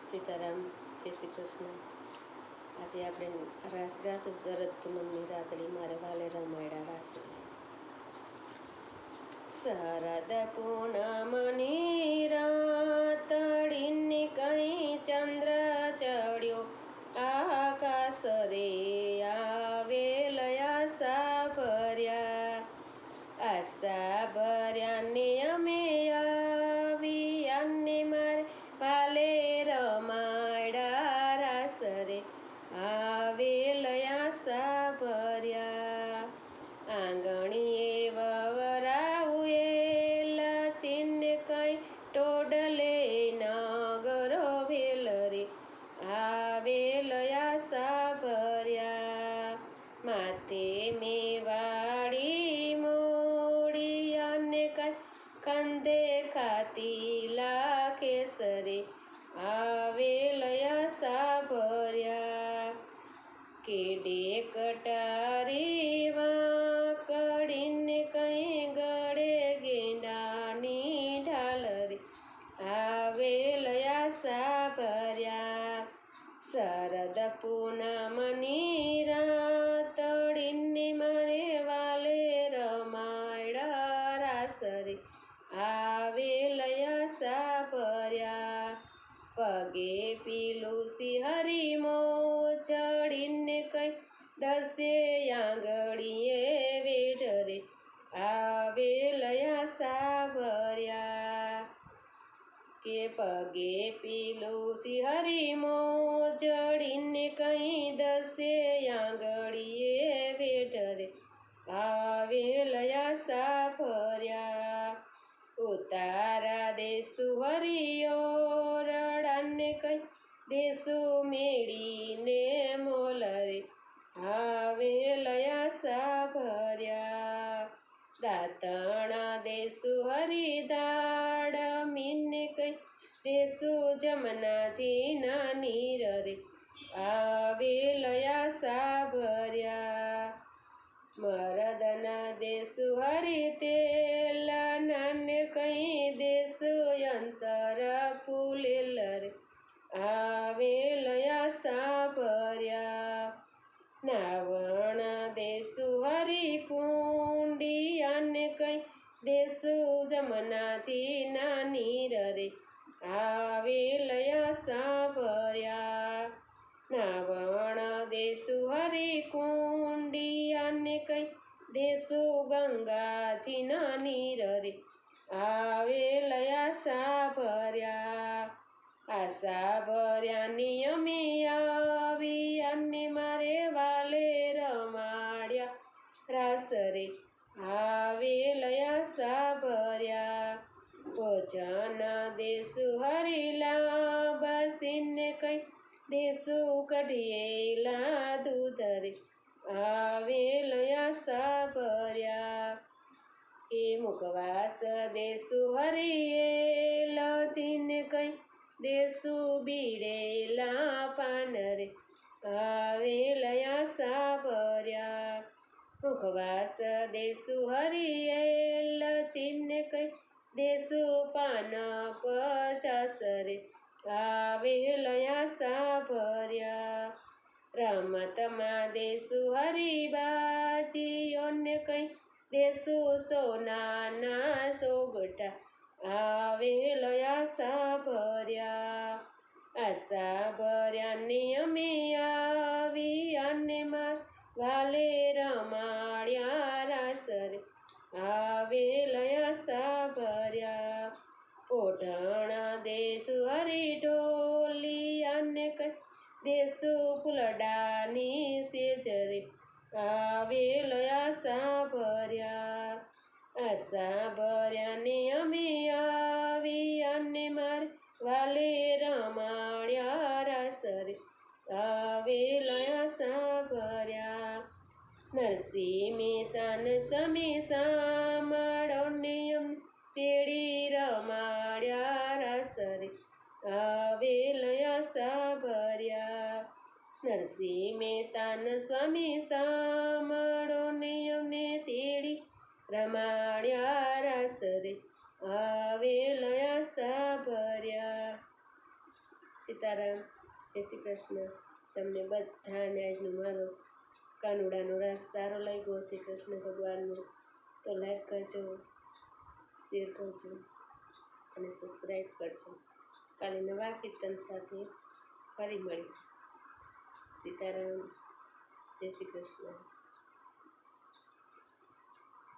સીતારામ, જય શ્રી કૃષ્ણ। આજે આપણે રાસ ગાશું શરદ પૂનમની રાતડી મારે વાલે રમાડ્યા રાસ। શરદ પૂનમની રાતડીને કઈ ચંદ્ર ચડ્યો આકાશ રે, આવેલ આશા ભર્યા ને અમે આવી આને મારે વાલે રમાડ્યા રાસ રે, આવેલ આશા ભર્યા। આંગણીએ વવરાઉએલ ચિન્હ કઈ ટોડલે નગરો વેલ રે, આવેલ આશા ભર્યા। માથે મેવાડી મોડી અને કઈ કંધે ખાતી લાખેસ રે, આવેલ આશા ભર્યા। કેડે કટારી વાંકડીને કઈ ગળે ગેંડાની ઢાલ રે, આવેલ આશા ભર્યા। શરદ પૂનમની રાતડીને મારે વાલે રમાડ્યા રાસ રે, આવેલ આશા ભર્યા। પગે પીલું સિંહરી મોચડીને કઈ દસે આંગળીએ વેઢ રે, આવેલ આશા ભર્યા। કે પગે પીલું સિંહરી મોચડીને કઈ દસે આંગળીએ વેઢ રે, આવેલ આશા ભર્યા। ઉતારા દેશું હરિયો રડાને કઈ દેશું મેળીને મોલ રે, આવેલ આશા ભર્યા। દાંતણા દેશું હરિદાડ મીને કઈ દેશું જમનાજીના નીર રે, આવેલ આશા ભર્યા। મરદના દેશું હરિ તેલ નાને કઈ દેશું અંતર ફૂલેલ રે, આવેલ આશા ભર્યા। નાવણ દેશું હરિ કુંડિયાને કઈ દેશું જમનાજીના નીર રે, આવેલ આશા ભર્યા। નાવણ દેશું હરિ કુંડિયાને કઈ દેશું ગંગાજીના નીર રે, આવેલ આશા ભર્યા। આશા ભર્યાની અમે આવી અને મારે વાલે રમાડ્યા રાસ રે, આવેલ આશા ભર્યા। ભોજન દેશું હરિલા બસીને કઈ દેશું કઢિયેલા દૂધ રે, આવેલ આશા ભર્યા। એ મુખવાસ દેશું હરિયેલ ચીને કઈ દેશું બીડેલા પાન રે, આવેલ આશા ભર્યા। મુખવાસ દેશું હરિયેલ ચીને કઈ દેશું પાન 50 રે, આવેલ આશા ભર્યા। રમતમાં દેશું હરિબાજીઓને કઈ દેશું સોનાના સોગટા, આવેલ આશા ભર્યા। આશા ભર્યાની અમે આવી અને માર વાલે રમાડ્યા રાસ રે, આવેલ આશા ભર્યા। પોઢણ દેશું હરિ ઢોલી અને કઈ દેશું ફૂલડાની સેજ રે, આવેલ આશા ભર્યા। આશા ભર્યાને અમે આવી અને મારે વાલે રમાડ્યા રાસ રે, આવેલ આશા ભર્યા। નરસિંહ મહેતાન સ્વામી સાંભળો ને અમને તેડી રમાડ્યા રાસ રે, આવેલ આશા ભર્યા। નરસિંહ મહેતાન સ્વામી સાંભળો ને અમને તેડી રમાડ્યા રાસ રે, આવેલ આશા ભર્યા। સીતારામ, જય શ્રી કૃષ્ણ. તમને બધાને આજનો મારો કાનુડાનો રાસ સારો લાગ્યો હશે કૃષ્ણ ભગવાનનો તો લાઈક કરજો, શેર કરજો અને સબસ્ક્રાઈબ કરજો. કાલે નવા કીર્તન સાથે ફરી મળીશું. સીતારામ, જય શ્રી કૃષ્ણ.